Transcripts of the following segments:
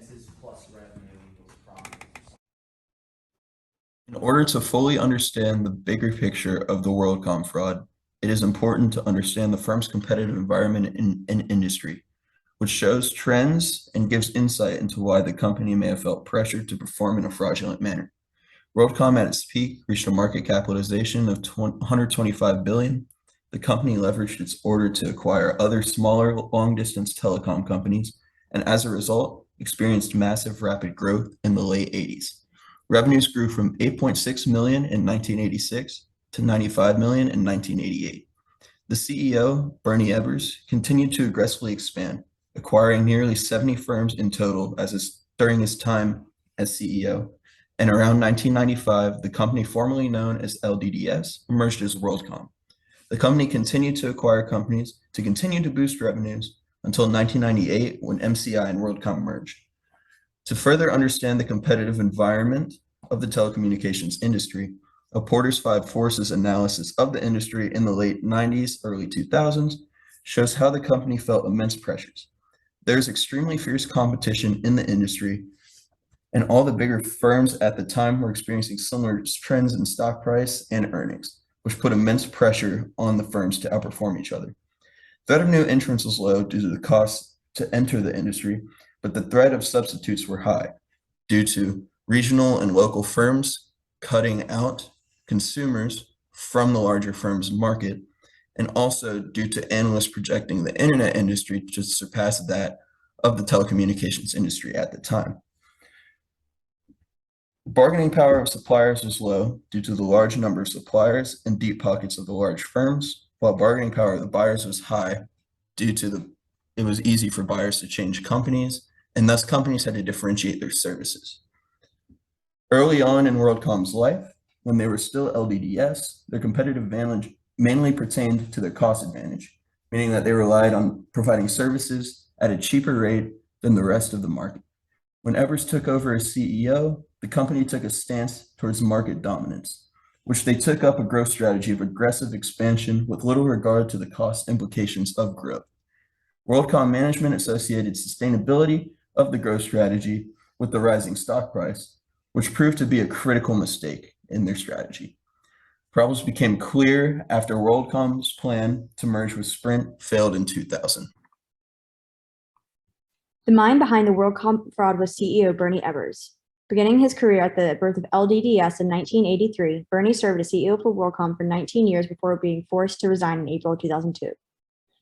expenses plus revenue equals profit. In order to fully understand the bigger picture of the WorldCom fraud, it is important to understand the firm's competitive environment in industry, which shows trends and gives insight into why the company may have felt pressured to perform in a fraudulent manner. WorldCom at its peak reached a market capitalization of 125 billion. The company leveraged its order to acquire other smaller long-distance telecom companies, and as a result, experienced massive rapid growth in the late 80s. Revenues grew from 8.6 million in 1986 to 95 million in 1988. The CEO, Bernie Ebbers, continued to aggressively expand, acquiring nearly 70 firms in total during his time as CEO. And around 1995, the company formerly known as LDDS emerged as WorldCom. The company continued to acquire companies to continue to boost revenues until 1998 when MCI and WorldCom merged. To further understand the competitive environment of the telecommunications industry, a Porter's Five Forces analysis of the industry in the late 90s, early 2000s shows how the company felt immense pressures. There's extremely fierce competition in the industry, and all the bigger firms at the time were experiencing similar trends in stock price and earnings, which put immense pressure on the firms to outperform each other. Threat of new entrants was low due to the cost to enter the industry, but the threat of substitutes were high due to regional and local firms cutting out consumers from the larger firms' market, and also due to analysts projecting the internet industry to surpass that of the telecommunications industry at the time. Bargaining power of suppliers was low due to the large number of suppliers and deep pockets of the large firms, while bargaining power of the buyers was high due to it was easy for buyers to change companies, and thus companies had to differentiate their services. Early on in WorldCom's life, when they were still LDDS, their competitive advantage mainly pertained to their cost advantage, meaning that they relied on providing services at a cheaper rate than the rest of the market. When Ebbers took over as CEO, the company took a stance towards market dominance, which they took up a growth strategy of aggressive expansion with little regard to the cost implications of growth. WorldCom management associated sustainability of the growth strategy with the rising stock price, which proved to be a critical mistake in their strategy. Problems became clear after WorldCom's plan to merge with Sprint failed in 2000. The mind behind the WorldCom fraud was CEO Bernie Ebbers. Beginning his career at the birth of LDDS in 1983, Bernie served as CEO for WorldCom for 19 years before being forced to resign in April 2002.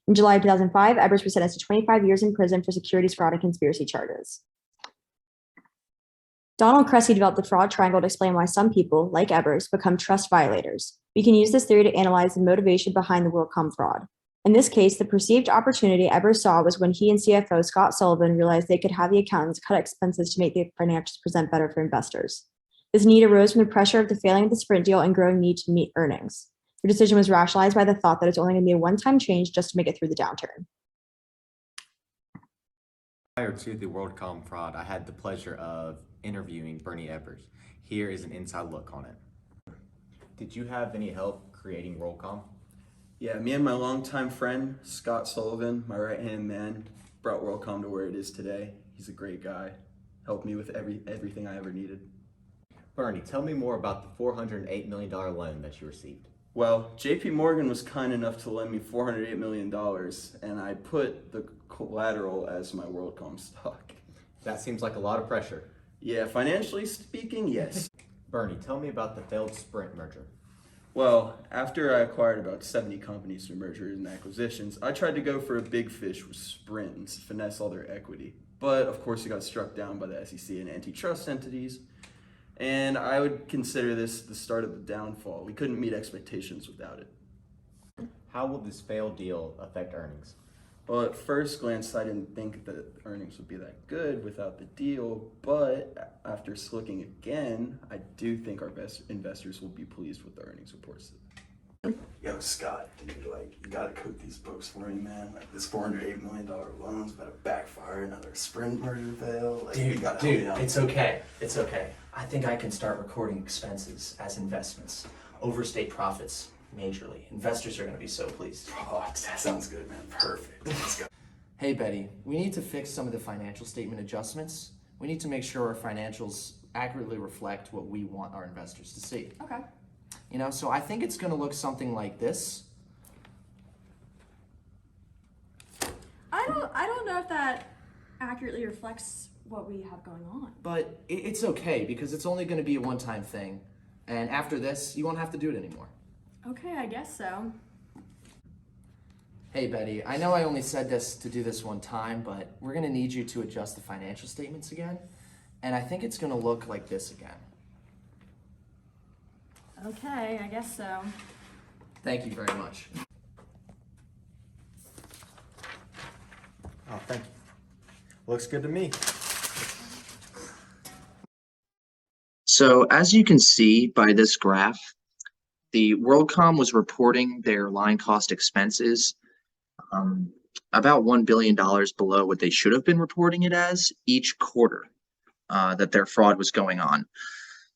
In July 2005, Ebbers was sentenced to 25 years in prison for securities fraud and conspiracy charges. Donald Cressy developed the fraud triangle to explain why some people, like Ebbers, become trust violators. We can use this theory to analyze the motivation behind the WorldCom fraud. In this case, the perceived opportunity Ebbers saw was when he and CFO Scott Sullivan realized they could have the accountants cut expenses to make the financials present better for investors. This need arose from the pressure of the failing of the Sprint deal and growing need to meet earnings. The decision was rationalized by the thought that it's only going to be a one-time change just to make it through the downturn. Prior to the WorldCom fraud, I had the pleasure of interviewing Bernie Ebbers. Here is an inside look on it. Did you have any help creating WorldCom? Yeah, me and my longtime friend, Scott Sullivan, my right-hand man, brought WorldCom to where it is today. He's a great guy. Helped me with everything I ever needed. Bernie, tell me more about the $408 million loan that you received. Well, JP Morgan was kind enough to lend me $408 million, and I put the collateral as my WorldCom stock. That seems like a lot of pressure. Yeah, financially speaking, yes. Bernie, tell me about the failed Sprint merger. Well, after I acquired about 70 companies through mergers and acquisitions, I tried to go for a big fish with Sprint and finesse all their equity. But of course, it got struck down by the SEC and antitrust entities. And I would consider this the start of the downfall. We couldn't meet expectations without it. How will this failed deal affect earnings? Well, at first glance, I didn't think that earnings would be that good without the deal, but after looking again, I do think our best investors will be pleased with the earnings reports. Yo, Scott, dude, you gotta cook these books for me, man. This $408 million loan's about to backfire, another Sprint merger fail. Dude, it's okay. It's okay. I think I can start recording expenses as investments. Overstate profits majorly. Investors are going to be so pleased. Oh, that sounds good, man. Perfect. Let's go. Hey, Betty, we need to fix some of the financial statement adjustments. We need to make sure our financials accurately reflect what we want our investors to see. Okay. So I think it's going to look something like this. I don't know if that accurately reflects what we have going on. But it's okay because it's only going to be a one-time thing. And after this, you won't have to do it anymore. Okay, I guess so. Hey, Betty, I know I only said this to do this one time, but we're going to need you to adjust the financial statements again. And I think it's going to look like this again. Okay, I guess so. Thank you very much. Oh, thank you. Looks good to me. So as you can see by this graph, the WorldCom was reporting their line cost expenses about $1 billion below what they should have been reporting it as each quarter that their fraud was going on.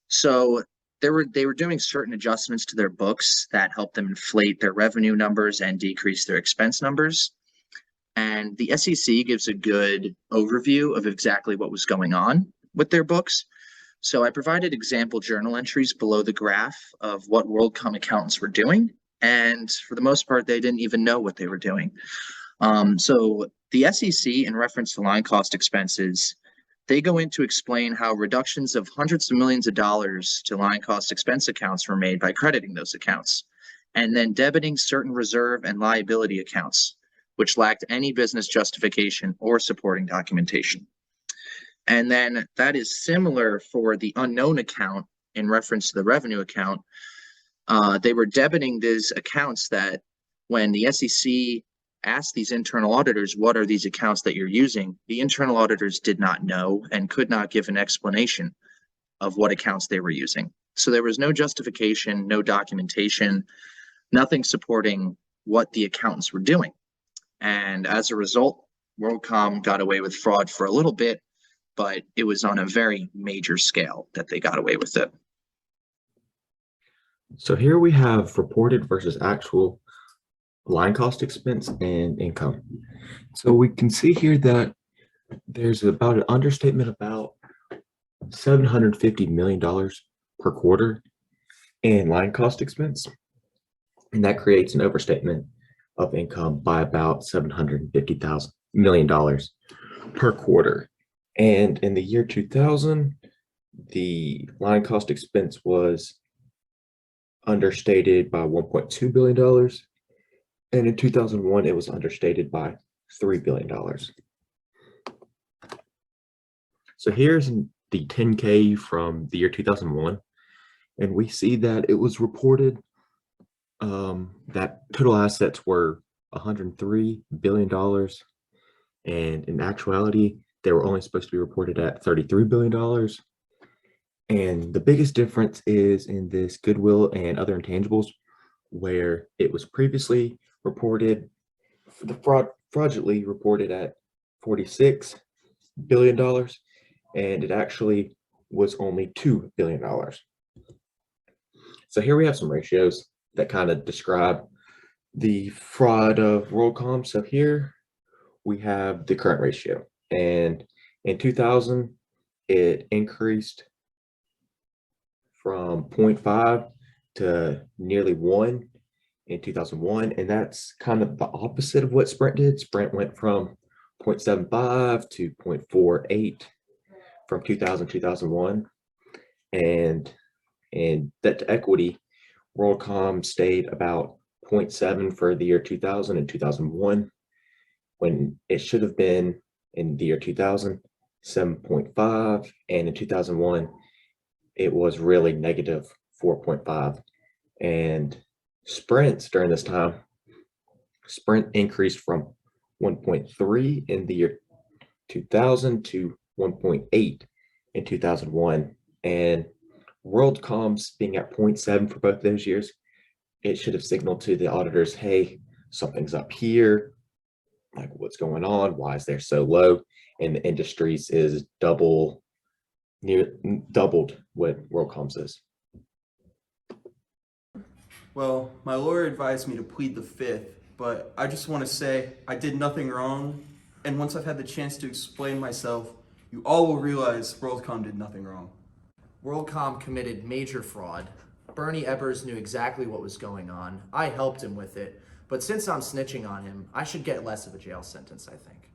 So they were doing certain adjustments to their books that helped them inflate their revenue numbers and decrease their expense numbers. And the SEC gives a good overview of exactly what was going on with their books. So I provided example journal entries below the graph of what WorldCom accountants were doing. And for the most part, they didn't even know what they were doing. So the SEC, in reference to line cost expenses, they go in to explain how reductions of hundreds of millions of dollars to line cost expense accounts were made by crediting those accounts, and then debiting certain reserve and liability accounts, which lacked any business justification or supporting documentation. And then that is similar for the unknown account in reference to the revenue account. They were debiting these accounts that when the SEC asked these internal auditors, what are these accounts that you're using? The internal auditors did not know and could not give an explanation of what accounts they were using. So there was no justification, no documentation, nothing supporting what the accountants were doing. And as a result, WorldCom got away with fraud for a little bit, but it was on a very major scale that they got away with it. So here we have reported versus actual line cost expense and income. So we can see here that there's about an understatement about $750 million per quarter in line cost expense. And that creates an overstatement of income by about $750 million per quarter. And in the year 2000, the line cost expense was understated by $1.2 billion. And in 2001, it was understated by $3 billion. So here's the 10K from the year 2001. And we see that it was reported that total assets were $103 billion. And in actuality, they were only supposed to be reported at $33 billion. And the biggest difference is in this goodwill and other intangibles, where it was previously reported, fraudulently reported at $46 billion, and it actually was only $2 billion. So here we have some ratios that kind of describe the fraud of WorldCom. So here we have the current ratio, and in 2000, it increased from 0.5 to nearly 1 in 2001, and that's kind of the opposite of what Sprint did. Sprint went from 0.75 to 0.48 from 2000 2001, and debt to equity, WorldCom stayed about 0.7 for the year 2000 and 2001, when it should have been in the year 2000 7.5, and in 2001 it was really negative 4.5. And Sprint's during this time, Sprint increased from 1.3 in the year 2000 to 1.8 in 2001. And WorldCom's being at 0.7 for both those years, it should have signaled to the auditors, hey, something's up here, like what's going on, why is there so low? And the industry's is doubled what WorldCom's is. Well, my lawyer advised me to plead the fifth, but I just want to say I did nothing wrong, and once I've had the chance to explain myself, you all will realize WorldCom did nothing wrong. WorldCom committed major fraud. Bernie Ebbers knew exactly what was going on. I helped him with it. But since I'm snitching on him, I should get less of a jail sentence, I think.